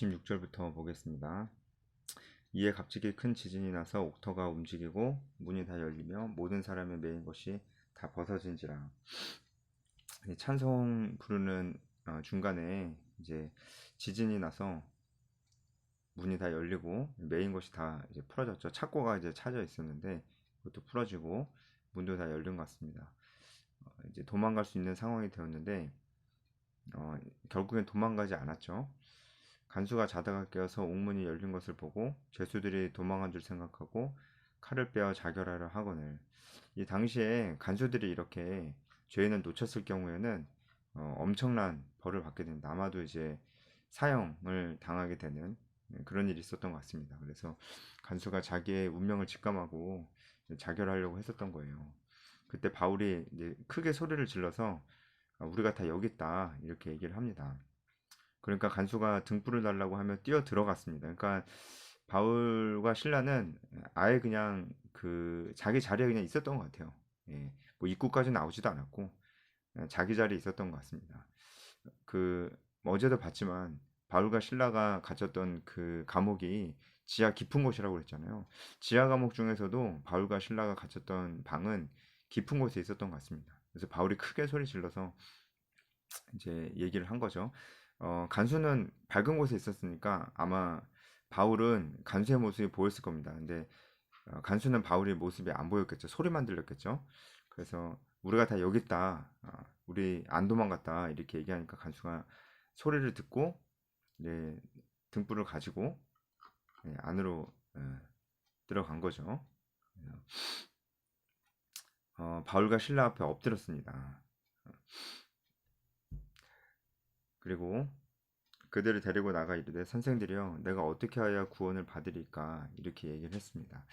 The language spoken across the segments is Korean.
26절부터 보겠습니다. 이에 갑자기 큰 지진이 나서 옥터가 움직이고 문이 다 열리며 모든 사람의 매인 것이 다 벗어진지라. 찬송 부르는 중간에 이제 지진이 나서 문이 다 열리고 메인 것이 다 이제 풀어졌죠. 창고가 이제 차져 있었는데 그것도 풀어지고 문도 다 열린 것 같습니다. 이제 도망갈 수 있는 상황이 되었는데 결국엔 도망가지 않았죠. 간수가 자다가 깨어서 옥문이 열린 것을 보고 죄수들이 도망한 줄 생각하고 칼을 빼어 자결하려 하거늘. 이 당시에 간수들이 이렇게 죄인을 놓쳤을 경우에는 엄청난 벌을 받게 됩니다. 아마도 이제 사형을 당하게 되는 그런 일이 있었던 것 같습니다. 그래서 간수가 자기의 운명을 직감하고 자결하려고 했었던 거예요. 그때 바울이 이제 크게 소리를 질러서 우리가 다 여기 있다 이렇게 얘기를 합니다. 그러니까 간수가 등불을 달라고 하며 뛰어 들어갔습니다. 그러니까 바울과 신라는 아예 그냥 그 자기 자리에 그냥 있었던 것 같아요. 예, 뭐 입구까지 나오지도 않았고 자기 자리에 있었던 것 같습니다. 뭐 어제도 봤지만 바울과 신라가 갇혔던 그 감옥이 지하 깊은 곳이라고 그랬잖아요. 지하 감옥 중에서도 바울과 신라가 갇혔던 방은 깊은 곳에 있었던 것 같습니다. 그래서 바울이 크게 소리 질러서 이제 얘기를 한 거죠. 간수는 밝은 곳에 있었으니까 아마 바울은 간수의 모습이 보였을 겁니다. 근데 간수는 바울의 모습이 안 보였겠죠. 소리만 들렸겠죠. 그래서 우리가 다 여기 있다. 우리 안 도망갔다. 이렇게 얘기하니까 간수가 소리를 듣고 이제 등불을 가지고 안으로 들어간 거죠. 바울과 신라 앞에 엎드렸습니다. 그리고 그들을 데리고 나가 이르되 선생들이여 내가 어떻게 하여 구원을 받으리까 이렇게 얘기를 했습니다.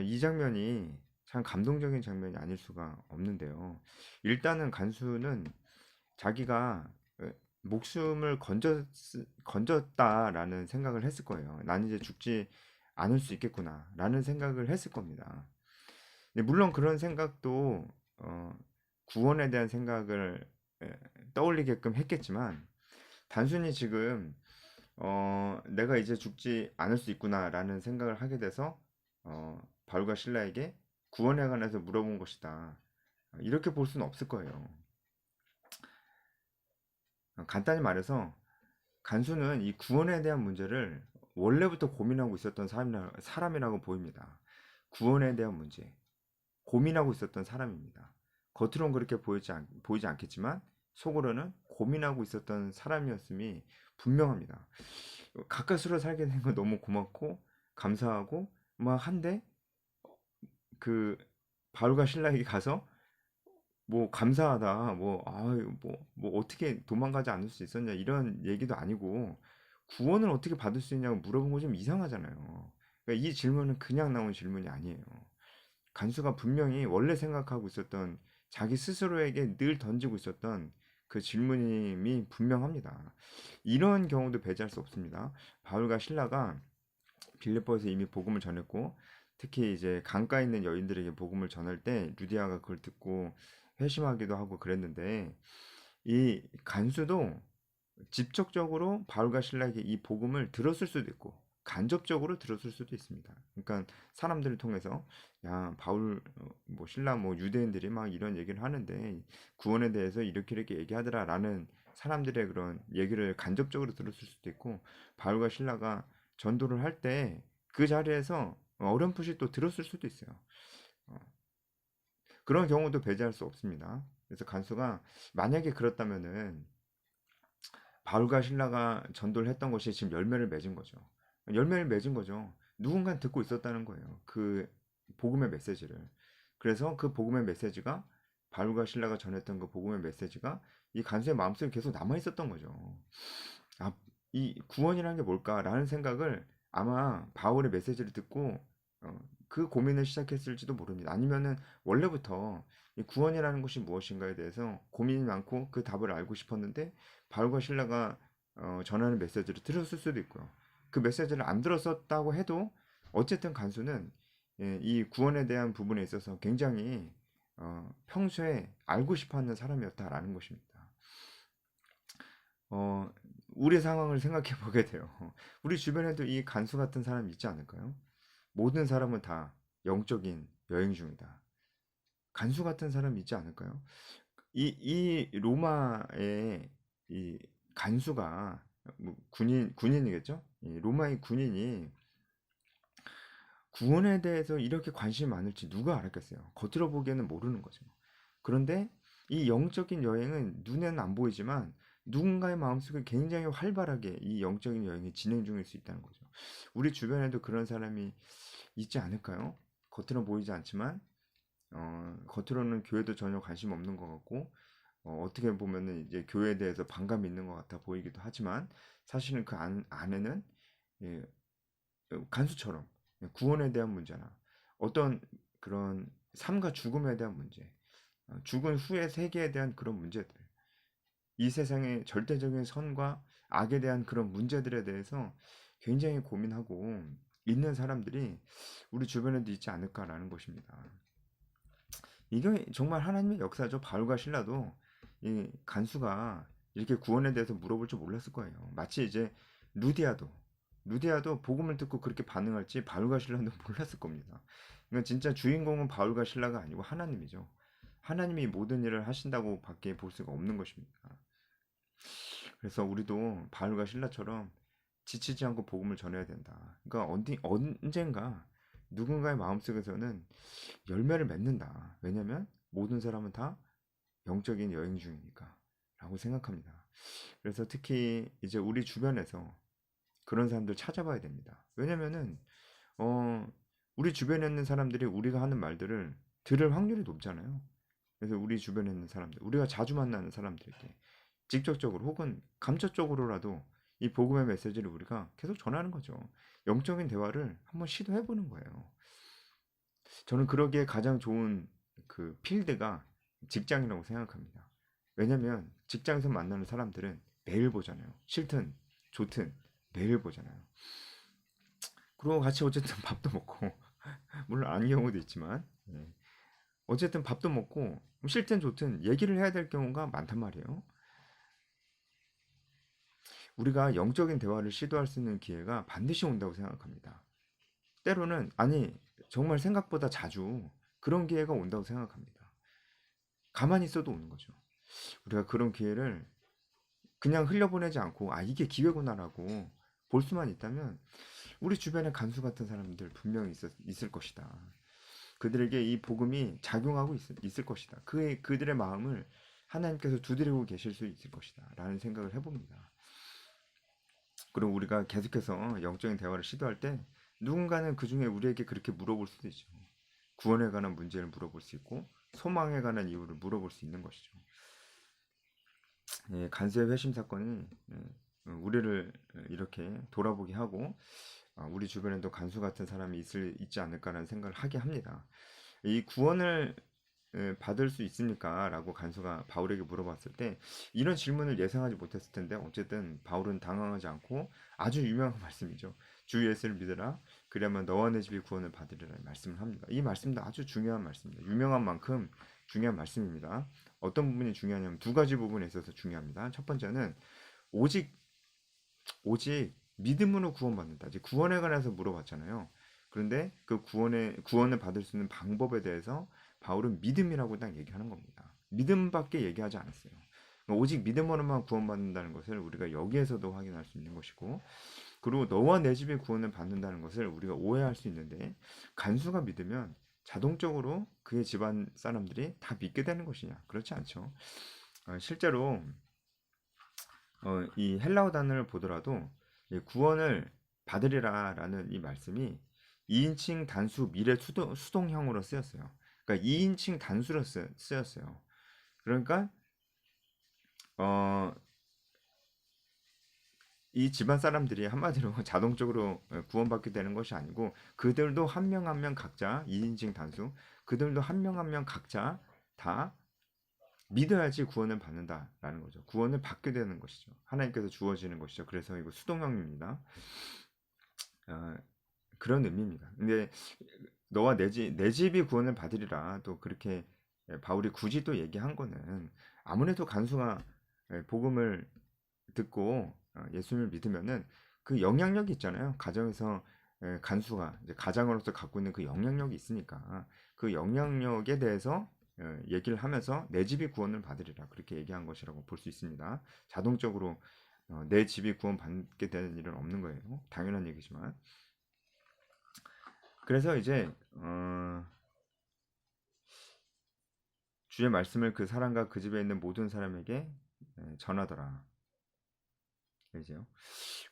이 장면이 참 감동적인 장면이 아닐 수가 없는데요. 일단은 간수는 자기가 목숨을 건졌다라는 생각을 했을 거예요. 나는 이제 죽지 않을 수 있겠구나라는 생각을 했을 겁니다. 물론 그런 생각도 구원에 대한 생각을 떠올리게끔 했겠지만 단순히 지금 내가 이제 죽지 않을 수 있구나라는 생각을 하게 돼서 바울과 신라에게 구원에 관해서 물어본 것이다. 이렇게 볼 수는 없을 거예요. 간단히 말해서 간수는 이 구원에 대한 문제를 원래부터 고민하고 있었던 사람이라고 보입니다. 구원에 대한 문제, 고민하고 있었던 사람입니다. 겉으로는 그렇게 보이지 않겠지만 속으로는 고민하고 있었던 사람이었음이 분명합니다. 가까스로 살게 된 건 너무 고맙고 감사하고 막 한데 그 바울과 신라에게 가서 뭐 감사하다 뭐 어떻게 도망가지 않을 수 있었냐 이런 얘기도 아니고 구원을 어떻게 받을 수 있냐고 물어본 거 좀 이상하잖아요. 그러니까 이 질문은 그냥 나온 질문이 아니에요. 간수가 분명히 원래 생각하고 있었던 자기 스스로에게 늘 던지고 있었던 그 질문이 분명합니다. 이런 경우도 배제할 수 없습니다. 바울과 신라가 빌립보에서 이미 복음을 전했고 특히 이제 강가에 있는 여인들에게 복음을 전할 때 루디아가 그걸 듣고 회심하기도 하고 그랬는데 이 간수도 직접적으로 바울과 신라에게 이 복음을 들었을 수도 있고 간접적으로 들었을 수도 있습니다. 그러니까 사람들을 통해서 야 바울 뭐 신라 뭐 유대인들이 막 이런 얘기를 하는데 구원에 대해서 이렇게 얘기하더라라는 사람들의 그런 얘기를 간접적으로 들었을 수도 있고 바울과 신라가 전도를 할 때 그 자리에서 어렴풋이 또 들었을 수도 있어요. 어, 그런 경우도 배제할 수 없습니다. 그래서 간수가 만약에 그렇다면은 바울과 신라가 전도를 했던 것이 지금 열매를 맺은 거죠. 열매를 맺은 거죠. 누군가 듣고 있었다는 거예요. 그 복음의 메시지를. 그래서 그 복음의 메시지가 바울과 신라가 전했던 그 복음의 메시지가 이 간수의 마음속에 계속 남아 있었던 거죠. 아, 이 구원이라는 게 뭘까라는 생각을 아마 바울의 메시지를 듣고 그 고민을 시작했을지도 모릅니다. 아니면은 원래부터 이 구원이라는 것이 무엇인가에 대해서 고민이 많고 그 답을 알고 싶었는데 바울과 신라가 전하는 메시지를 들었을 수도 있고요. 그 메시지를 안 들었었다고 해도 어쨌든 간수는 이 구원에 대한 부분에 있어서 굉장히 평소에 알고 싶어하는 사람이었다라는 것입니다. 어, 우리 상황을 생각해 보게 돼요. 우리 주변에도 이 간수 같은 사람이 있지 않을까요? 모든 사람은 다 영적인 여행 중이다. 간수 같은 사람이 있지 않을까요? 이 로마의 이 간수가 뭐 군인이겠죠? 이 로마의 군인이 구원에 대해서 이렇게 관심이 많을지 누가 알았겠어요. 겉으로 보기에는 모르는 거죠. 그런데 이 영적인 여행은 눈에는 안 보이지만 누군가의 마음속에 굉장히 활발하게 이 영적인 여행이 진행 중일 수 있다는 거죠. 우리 주변에도 그런 사람이 있지 않을까요? 겉으로는 보이지 않지만 겉으로는 교회도 전혀 관심 없는 것 같고 떻게 보면은 이제 교회에 대해서 반감이 있는 것 같아 보이기도 하지만 사실은 그 안에는 예, 간수처럼 구원에 대한 문제나 어떤 그런 삶과 죽음에 대한 문제, 죽은 후의 세계에 대한 그런 문제들, 이 세상의 절대적인 선과 악에 대한 그런 문제들에 대해서 굉장히 고민하고 있는 사람들이 우리 주변에도 있지 않을까라는 것입니다. 이게 정말 하나님의 역사죠. 바울과 신라도 이 간수가 이렇게 구원에 대해서 물어볼 줄 몰랐을 거예요. 마치 이제 루디아도 루디아도 복음을 듣고 그렇게 반응할지 바울과 신라도 몰랐을 겁니다. 그러니까 진짜 주인공은 바울과 신라가 아니고 하나님이죠. 하나님이 모든 일을 하신다고 밖에 볼 수가 없는 것입니다. 그래서 우리도 바울과 신라처럼 지치지 않고 복음을 전해야 된다. 그러니까 언젠가 누군가의 마음속에서는 열매를 맺는다. 왜냐면 모든 사람은 다 영적인 여행 중이니까 라고 생각합니다. 그래서 특히 이제 우리 주변에서 그런 사람들 찾아봐야 됩니다. 왜냐면은 어 우리 주변에 있는 사람들이 우리가 하는 말들을 들을 확률이 높잖아요. 그래서 우리 주변에 있는 사람들, 우리가 자주 만나는 사람들에게 직접적으로 혹은 감접적으로라도 이 복음의 메시지를 우리가 계속 전하는 거죠. 영적인 대화를 한번 시도해 보는 거예요. 저는 그러기에 가장 좋은 그 필드가 직장이라고 생각합니다. 왜냐면 직장에서 만나는 사람들은 매일 보잖아요. 싫든 좋든 매일 보잖아요. 그리고 같이 어쨌든 밥도 먹고 물론 아닌 경우도 있지만 어쨌든 밥도 먹고 싫든 좋든 얘기를 해야 될 경우가 많단 말이에요. 우리가 영적인 대화를 시도할 수 있는 기회가 반드시 온다고 생각합니다. 때로는 아니 정말 생각보다 자주 그런 기회가 온다고 생각합니다. 가만히 있어도 오는 거죠. 우리가 그런 기회를 그냥 흘려보내지 않고 아 이게 기회구나라고 볼 수만 있다면 우리 주변에 간수 같은 사람들 분명히 있을 것이다. 그들에게 이 복음이 작용하고 있을 것이다. 그들의 마음을 하나님께서 두드리고 계실 수 있을 것이다. 라는 생각을 해봅니다. 그리고 우리가 계속해서 영적인 대화를 시도할 때 누군가는 그 중에 우리에게 그렇게 물어볼 수도 있죠. 구원에 관한 문제를 물어볼 수 있고 소망에 관한 이유를 물어볼 수 있는 것이죠. 예, 간수의 회심 사건이 우리를 이렇게 돌아보게 하고 우리 주변에도 간수 같은 사람이 있지 않을까라는 생각을 하게 합니다. 이 구원을 받을 수 있습니까? 라고 간수가 바울에게 물어봤을 때 이런 질문을 예상하지 못했을 텐데 어쨌든 바울은 당황하지 않고 아주 유명한 말씀이죠. 주 예수를 믿으라 그러면 너와 내 집이 구원을 받으리라 말씀을 합니다. 이 말씀도 아주 중요한 말씀입니다. 유명한 만큼 중요한 말씀입니다. 어떤 부분이 중요하냐면 두 가지 부분에 있어서 중요합니다. 첫 번째는 오직 오직 믿음으로 구원받는다. 이제 구원에 관해서 물어봤잖아요. 그런데 그 구원을 받을 수 있는 방법에 대해서 바울은 믿음이라고 딱 얘기하는 겁니다. 믿음밖에 얘기하지 않았어요. 그러니까 오직 믿음으로만 구원받는다는 것을 우리가 여기에서도 확인할 수 있는 것이고, 그리고 너와 내 집이 구원을 받는다는 것을 우리가 오해할 수 있는데, 간수가 믿으면 자동적으로 그의 집안 사람들이 다 믿게 되는 것이냐? 그렇지 않죠. 실제로 이 헬라어 단어를 보더라도 구원을 받으리라라는 이 말씀이 2인칭 단수 미래 수동형으로 쓰였어요. 그러니까 2인칭 단수로 쓰였어요. 그러니까 어, 이 집안 사람들이 한마디로 자동적으로 구원받게 되는 것이 아니고 그들도 한 명 한 명 각자 2인칭 단수 그들도 한 명 한 명 각자 다 믿어야지 구원을 받는다라는 거죠. 구원을 받게 되는 것이죠. 하나님께서 주어지는 것이죠. 그래서 이거 수동형입니다. 어, 그런 의미입니다. 근데 너와 내 집이 구원을 받으리라 또 그렇게 바울이 굳이 또 얘기한 거는 아무래도 간수가 복음을 듣고 예수님을 믿으면은 그 영향력이 있잖아요. 가정에서 간수가 이제 가장으로서 갖고 있는 그 영향력이 있으니까 그 영향력에 대해서 얘기를 하면서 내 집이 구원을 받으리라 그렇게 얘기한 것이라고 볼 수 있습니다. 자동적으로 내 집이 구원받게 되는 일은 없는 거예요. 당연한 얘기지만. 그래서 이제 주의 말씀을 그 사람과 그 집에 있는 모든 사람에게 전하더라. 그죠?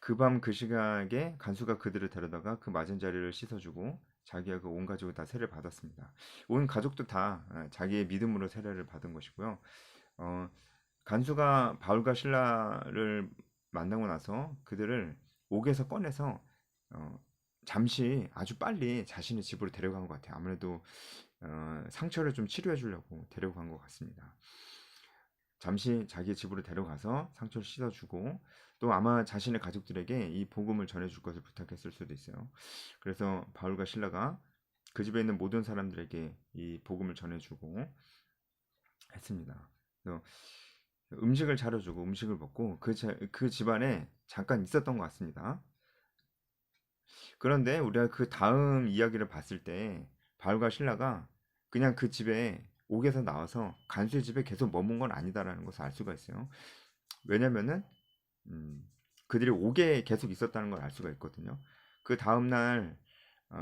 그 밤 그 시각에 간수가 그들을 데려다가 그 맞은 자리를 씻어주고 자기와 그 온 가족이 다 세례를 받았습니다. 온 가족도 다 자기의 믿음으로 세례를 받은 것이고요. 어, 간수가 바울과 신라를 만나고 나서 그들을 옥에서 꺼내서 어, 잠시 아주 빨리 자신의 집으로 데려간 것 같아요. 아무래도 상처를 좀 치료해 주려고 데려간 것 같습니다. 잠시 자기 집으로 데려가서 상처를 씻어주고 또 아마 자신의 가족들에게 이 복음을 전해줄 것을 부탁했을 수도 있어요. 그래서 바울과 신라가 그 집에 있는 모든 사람들에게 이 복음을 전해주고 했습니다. 그래서 음식을 차려주고 음식을 먹고 그 집안에 잠깐 있었던 것 같습니다. 그런데 우리가 그 다음 이야기를 봤을 때 바울과 신라가 그냥 그 집에 옥에서 나와서 간수의 집에 계속 머문 건 아니다라는 것을 알 수가 있어요. 왜냐면은 그들이 옥에 계속 있었다는 걸 알 수가 있거든요. 그 다음 날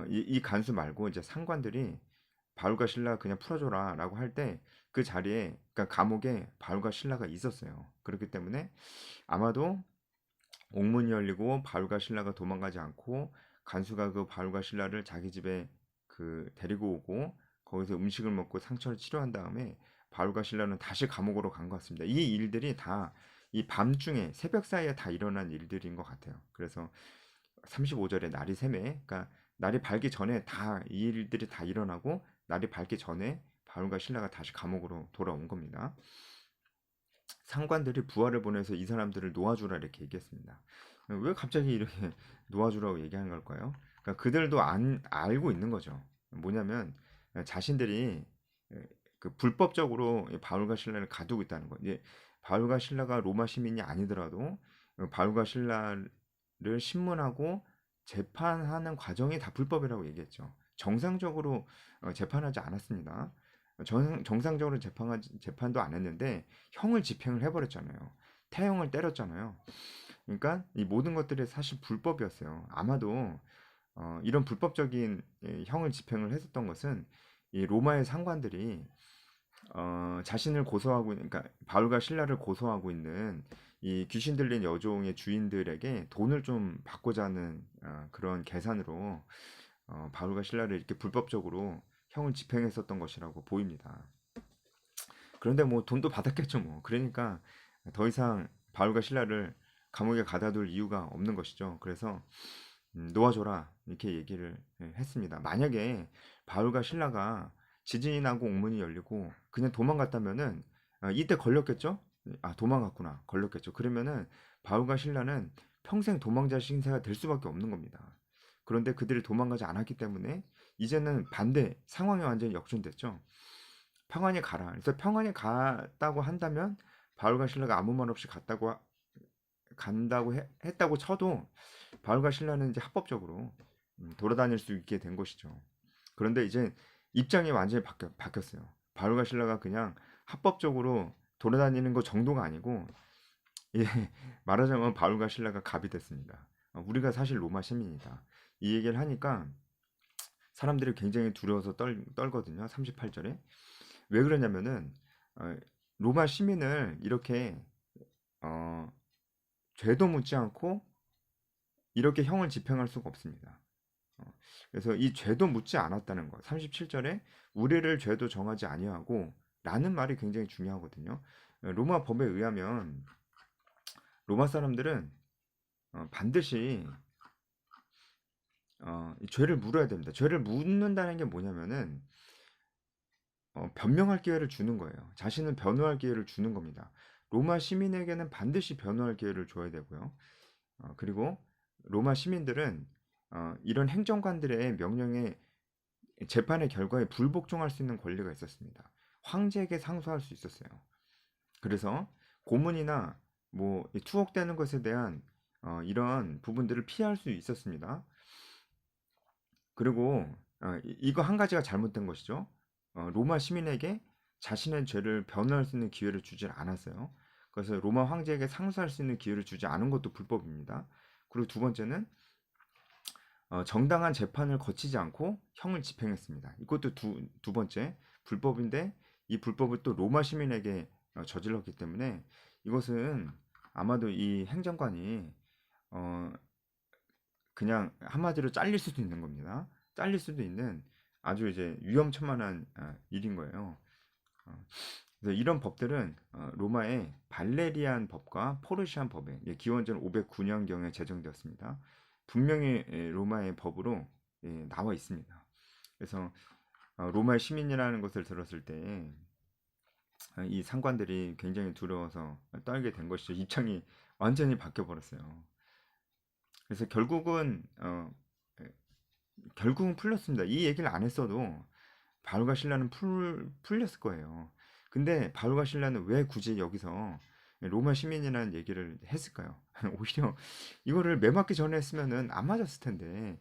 이 간수 말고 이제 상관들이 바울과 신라 그냥 풀어줘라라고 할 때 그 자리에 그러니까 감옥에 바울과 신라가 있었어요. 그렇기 때문에 아마도 옥문이 열리고 바울과 신라가 도망가지 않고 간수가 그 바울과 신라를 자기 집에 그 데리고 오고 거기서 음식을 먹고 상처를 치료한 다음에 바울과 신라는 다시 감옥으로 간 것 같습니다. 이 일들이 다 이 밤중에 새벽 사이에 다 일어난 일들인 것 같아요. 그래서 35절에 날이 새매, 그러니까 날이 밝기 전에 다 이 일들이 다 일어나고 날이 밝기 전에 바울과 신라가 다시 감옥으로 돌아온 겁니다. 상관들이 부하를 보내서 이 사람들을 놓아주라 이렇게 얘기했습니다. 왜 갑자기 이렇게 놓아주라고 얘기하는 걸까요? 그러니까 그들도 알고 있는 거죠. 뭐냐면 자신들이 그 불법적으로 바울과 신라를 가두고 있다는 거. 이제 바울과 신라가 로마 시민이 아니더라도 바울과 신라를 신문하고 재판하는 과정이 다 불법이라고 얘기했죠. 정상적으로 재판하지 않았습니다. 정상적으로 재판도 안 했는데 형을 집행을 해버렸잖아요. 태형을 때렸잖아요. 그러니까 이 모든 것들이 사실 불법이었어요. 아마도 이런 불법적인 형을 집행을 했었던 것은 이 로마의 상관들이 자신을 고소하고 그러니까 바울과 신라를 고소하고 있는 이 귀신 들린 여종의 주인들에게 돈을 좀 받고자 하는 그런 계산으로 바울과 신라를 이렇게 불법적으로 형을 집행했었던 것이라고 보입니다. 그런데 뭐 돈도 받았겠죠 뭐. 그러니까 더 이상 바울과 신라를 감옥에 가다둘 이유가 없는 것이죠. 그래서 놓아줘라 이렇게 얘기를 했습니다. 만약에 바울과 신라가 지진이 나고 옥문이 열리고 그냥 도망갔다면은 이때 걸렸겠죠? 아 도망갔구나 걸렸겠죠. 그러면은 바울과 신라는 평생 도망자 신세가 될 수밖에 없는 겁니다. 그런데 그들이 도망가지 않았기 때문에 이제는 반대 상황이 완전히 역전됐죠. 평안히 가라. 그래서 평안히 갔다고 한다면 바울과 신라가 아무 말 없이 간다고 했다고 쳐도 바울과 신라는 이제 합법적으로 돌아다닐 수 있게 된 것이죠. 그런데 이제 입장이 완전히 바뀌었어요. 바울과 신라가 그냥 합법적으로 돌아다니는 것 정도가 아니고 예, 말하자면 바울과 신라가 갑이 됐습니다. 우리가 사실 로마 시민이다. 이 얘기를 하니까 사람들이 굉장히 두려워서 떨거든요. 38절에. 왜 그러냐면은 어, 로마 시민을 이렇게 어, 죄도 묻지 않고 이렇게 형을 집행할 수가 없습니다. 어, 그래서 이 죄도 묻지 않았다는 것. 37절에 우리를 죄도 정하지 아니하고 라는 말이 굉장히 중요하거든요. 로마 법에 의하면 로마 사람들은 반드시 이 죄를 물어야 됩니다. 죄를 묻는다는 게 뭐냐면은 변명할 기회를 주는 거예요. 자신은 변호할 기회를 주는 겁니다. 로마 시민에게는 반드시 변호할 기회를 줘야 되고요. 그리고 로마 시민들은 이런 행정관들의 명령에 재판의 결과에 불복종할 수 있는 권리가 있었습니다. 황제에게 상소할 수 있었어요. 그래서 고문이나 뭐 투옥되는 것에 대한 이런 부분들을 피할 수 있었습니다. 그리고 이거 한 가지가 잘못된 것이죠. 로마 시민에게 자신의 죄를 변호할 수 있는 기회를 주질 않았어요. 그래서 로마 황제에게 상소할 수 있는 기회를 주지 않은 것도 불법입니다. 그리고 두 번째는 정당한 재판을 거치지 않고 형을 집행했습니다. 이것도 두 번째 불법인데, 이 불법을 또 로마 시민에게 저질렀기 때문에 이것은 아마도 이 행정관이 어, 그냥 한마디로 잘릴 수도 있는 겁니다. 잘릴 수도 있는 아주 이제 위험천만한 일인 거예요. 어, 그래서 이런 법들은 로마의 발레리안 법과 포르시안 법에 기원전 509년경에 제정되었습니다. 분명히 로마의 법으로 나와 있습니다. 그래서 로마의 시민이라는 것을 들었을 때 이 상관들이 굉장히 두려워서 떨게 된 것이죠. 입장이 완전히 바뀌어 버렸어요. 그래서 결국은 풀렸습니다. 이 얘기를 안 했어도 바울과 신라는 풀렸을 거예요. 근데 바울과 신라는 왜 굳이 여기서 로마 시민이라는 얘기를 했을까요? 오히려 이거를 매 맞기 전에 했으면은 안 맞았을 텐데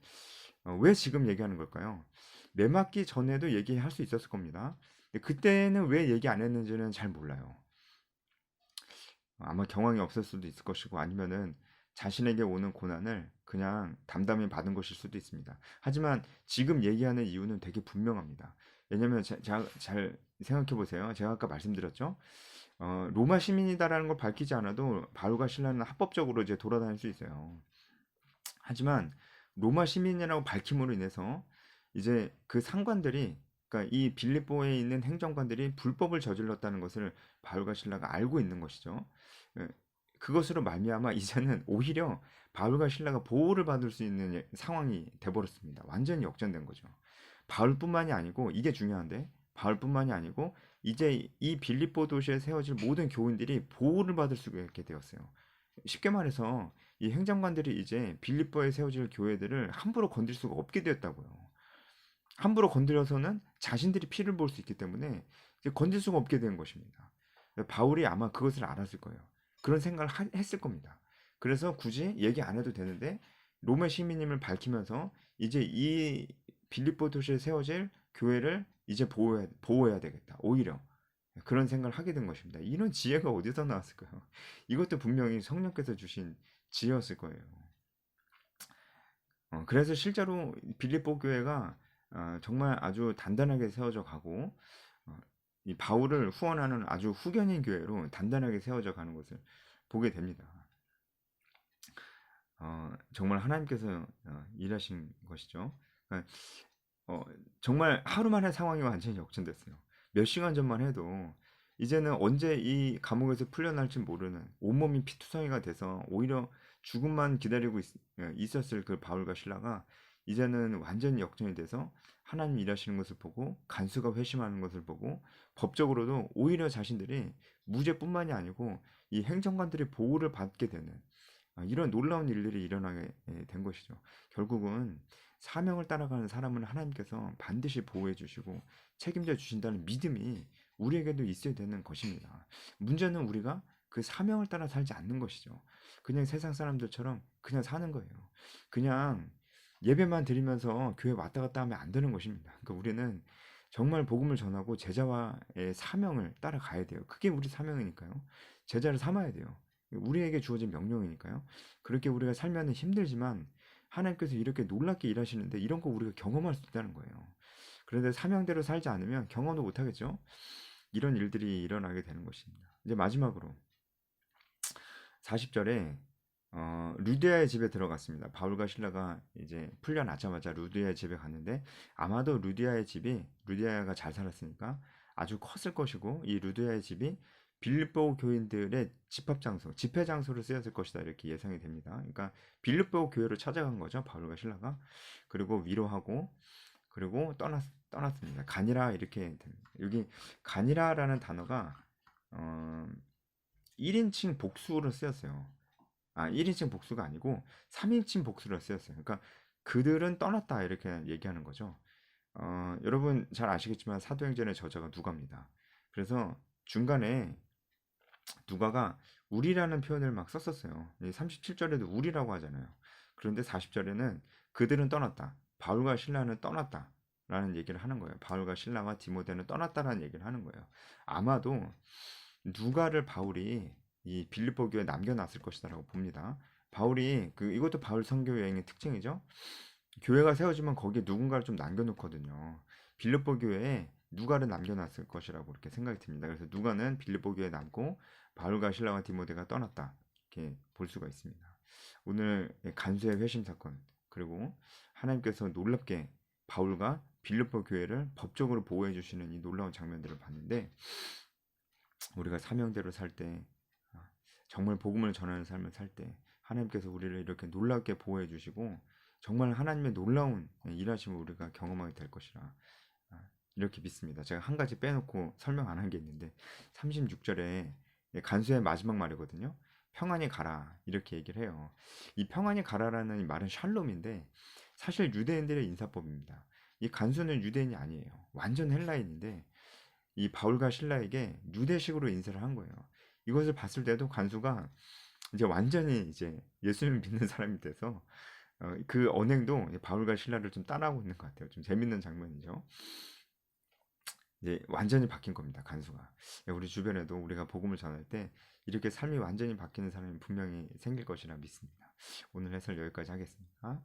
왜 지금 얘기하는 걸까요? 매 맞기 전에도 얘기할 수 있었을 겁니다. 근데 그때는 왜 얘기 안 했는지는 잘 몰라요. 아마 경황이 없을 수도 있을 것이고, 아니면은 자신에게 오는 고난을 그냥 담담히 받은 것일 수도 있습니다. 하지만 지금 얘기하는 이유는 되게 분명합니다. 왜냐면 잘 생각해 보세요. 제가 아까 말씀드렸죠. 로마 시민이다라는 걸 밝히지 않아도 바울과 신라는 합법적으로 이제 돌아다닐 수 있어요. 하지만 로마 시민이라고 밝힘으로 인해서 이제 그 상관들이, 그러니까 이 빌립보에 있는 행정관들이 불법을 저질렀다는 것을 바울과 신라가 알고 있는 것이죠. 예, 그것으로 말미암아 이제는 오히려 바울과 신라가 보호를 받을 수 있는 상황이 돼버렸습니다. 완전히 역전된 거죠. 바울뿐만이 아니고, 이게 중요한데, 바울뿐만이 아니고 이제 이 빌립보 도시에 세워질 모든 교인들이 보호를 받을 수 있게 되었어요. 쉽게 말해서 이 행정관들이 이제 빌립보에 세워질 교회들을 함부로 건들 수가 없게 되었다고요. 함부로 건드려서는 자신들이 피를 볼 수 있기 때문에 이제 건들 수가 없게 된 것입니다. 바울이 아마 그것을 알았을 거예요. 그런 생각을 했을 겁니다. 그래서 굳이 얘기 안 해도 되는데 로마 시민임을 밝히면서 이제 이 빌립보 도시에 세워질 교회를 이제 보호해야 되겠다. 오히려 그런 생각을 하게 된 것입니다. 이런 지혜가 어디서 나왔을까요? 이것도 분명히 성령께서 주신 지혜였을 거예요. 그래서 실제로 빌립보 교회가 정말 아주 단단하게 세워져 가고, 어, 이 바울을 후원하는 아주 후견인 교회로 단단하게 세워져 가는 것을 보게 됩니다. 정말 하나님께서 일하신 것이죠. 그러니까 어, 정말 하루 만에 상황이 완전히 역전됐어요. 몇 시간 전만 해도 이제는 언제 이 감옥에서 풀려날지 모르는, 온몸이 피투성이가 돼서 오히려 죽음만 기다리고 있었을 그 바울과 신라가 이제는 완전히 역전이 돼서 하나님 일하시는 것을 보고 간수가 회심하는 것을 보고 법적으로도 오히려 자신들이 무죄뿐만이 아니고 이 행정관들의 보호를 받게 되는 이런 놀라운 일들이 일어나게 된 것이죠. 결국은 사명을 따라가는 사람은 하나님께서 반드시 보호해 주시고 책임져 주신다는 믿음이 우리에게도 있어야 되는 것입니다. 문제는 우리가 그 사명을 따라 살지 않는 것이죠. 그냥 세상 사람들처럼 그냥 사는 거예요. 그냥 예배만 드리면서 교회 왔다 갔다 하면 안 되는 것입니다. 그러니까 우리는 정말 복음을 전하고 제자와의 사명을 따라가야 돼요. 그게 우리 사명이니까요. 제자를 삼아야 돼요. 우리에게 주어진 명령이니까요. 그렇게 우리가 살면 힘들지만 하나님께서 이렇게 놀랍게 일하시는데 이런 거 우리가 경험할 수 있다는 거예요. 그런데 사명대로 살지 않으면 경험도 못 하겠죠. 이런 일들이 일어나게 되는 것입니다. 이제 마지막으로 40절에 루디아의 집에 들어갔습니다. 바울과 신라가 이제 풀려나자마자 루디아의 집에 갔는데 아마도 루디아가 잘 살았으니까 아주 컸을 것이고, 이 루디아의 집이 빌립보 교인들의 집합 장소, 집회 장소로 쓰였을 것이다, 이렇게 예상이 됩니다. 그러니까 빌립보 교회로 찾아간 거죠, 바울과 신라가. 그리고 위로하고, 그리고 떠났습니다. 가니라 이렇게 됩니다. 여기 가니라라는 단어가 어, 1인칭 복수로 쓰였어요. 1인칭 복수가 아니고 3인칭 복수로 쓰였어요. 그러니까 그들은 떠났다 이렇게 얘기하는 거죠. 여러분 잘 아시겠지만 사도행전의 저자가 누가입니다. 그래서 중간에 누가가 우리라는 표현을 막 썼었어요. 37절에도 우리라고 하잖아요. 그런데 40절에는 그들은 떠났다. 바울과 신라는 떠났다. 라는 얘기를 하는 거예요. 바울과 신라와 디모데는 떠났다라는 얘기를 하는 거예요. 아마도 누가를 바울이 이 빌립보 교회에 남겨놨을 것이다라고 봅니다. 바울이 이것도 바울 선교 여행의 특징이죠. 교회가 세워지면 거기에 누군가를 좀 남겨놓거든요. 빌립보 교회에 누가를 남겨놨을 것이라고 이렇게 생각이 듭니다. 그래서 누가는 빌립보 교회에 남고 바울과 실라와 디모데가 떠났다 이렇게 볼 수가 있습니다. 오늘 간수의 회심 사건 그리고 하나님께서 놀랍게 바울과 빌립보 교회를 법적으로 보호해 주시는 이 놀라운 장면들을 봤는데 우리가 사명대로 살 때 정말 복음을 전하는 삶을 살 때 하나님께서 우리를 이렇게 놀랍게 보호해 주시고 정말 하나님의 놀라운 일하심을 우리가 경험하게 될 것이라 이렇게 믿습니다. 제가 한 가지 빼놓고 설명 안 한 게 있는데 36절에 간수의 마지막 말이거든요. 평안히 가라 이렇게 얘기를 해요. 이 평안히 가라라는 이 말은 샬롬인데 사실 유대인들의 인사법입니다. 이 간수는 유대인이 아니에요. 완전 헬라인인데 이 바울과 신라에게 유대식으로 인사를 한 거예요. 이것을 봤을 때도 간수가 이제 완전히 이제 예수님을 믿는 사람이 돼서 그 언행도 바울과 신라를 좀 따라하고 있는 것 같아요. 좀 재밌는 장면이죠. 이제 완전히 바뀐 겁니다. 간수가. 우리 주변에도 우리가 복음을 전할 때 이렇게 삶이 완전히 바뀌는 사람이 분명히 생길 것이라 믿습니다. 오늘 해설 여기까지 하겠습니다.